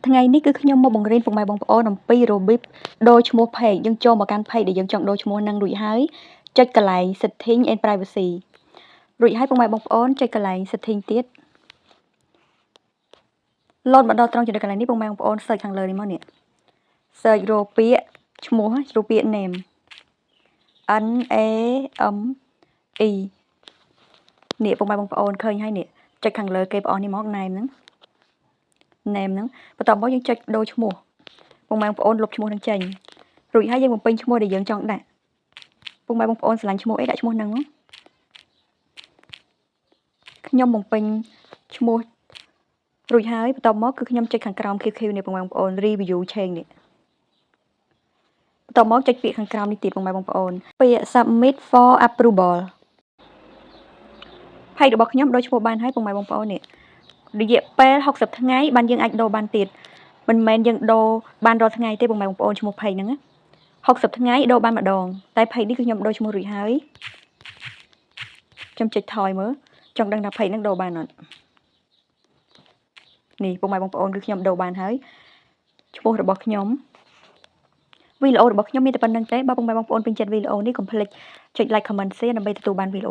ថ្ងៃនេះគឺខ្ញុំមកបង្រៀនពុកម៉ែបងប្អូនអំពីរបៀបដូរឈ្មោះ page យើងចូលមកកាន់ page ដែលយើងចង់ដូរឈ្មោះនឹងរួចហើយចុចកន្លែង setting and privacy រួចហើយពុកម៉ែបងប្អូនចុចកន្លែង setting ទៀត load មកដល់ត្រង់ចំណុចកន្លែងនេះពុកម៉ែបងប្អូន search ខាងលើនេះមកនេះ search រកពាក្យឈ្មោះរកពាក្យ name N A M E នេះពុកម៉ែបងប្អូនឃើញហើយនេះចុចខាងលើគេបងប្អូននេះមក name ហ្នឹង name ហ្នឹងបន្ទាប់មកយើងចុចដូរឈ្មោះពុកម៉ែបងប្អូនលុបឈ្មោះនឹងចេញរួចហើយយើងបំពេញឈ្មោះដែលយើងចង់ដាក់ពុកម៉ែបងប្អូនស្រឡាញ់ឈ្មោះអីដាក់ឈ្មោះហ្នឹងខ្ញុំបំពេញឈ្មោះរួចហើយបន្ទាប់មកគឺខ្ញុំចុចខាងក្រោម QQ នេះពុកម៉ែបងប្អូន review change នេះបន្ទាប់មកចុចពាក្យខាងក្រោមនេះទៀតពុកម៉ែបងប្អូនពាក្យ submit for approval page របស់ខ្ញុំដូរឈ្មោះបានហើយពុកម៉ែបងប្អូននេះរយៈពេល60ថ្ងៃបានយើងអាចដូរបានទៀតមិនមែនយើងដូរបានរាល់ថ្ងៃទេពុកម៉ែបងប្អូនឈ្មោះ page ហ្នឹងណា60ថ្ងៃដូរបានម្ដងតែ page នេះគឺខ្ញុំដូរឈ្មោះរួចហើយខ្ញុំចុចថយមើលចង់ដឹងថា page ហ្នឹងដូរបានអត់នេះពុកម៉ែបងប្អូនគឺខ្ញុំដូរបានហើយឈ្មោះរបស់ខ្ញុំវីដេអូរបស់ខ្ញុំមានតែប៉ុណ្្នឹងទេបើពុកម៉ែបងប្អូនពេញចិត្តវីដេអូនេះកុំភ្លេចចុច like comment share ដើម្បីទទួលបានវីដេអូ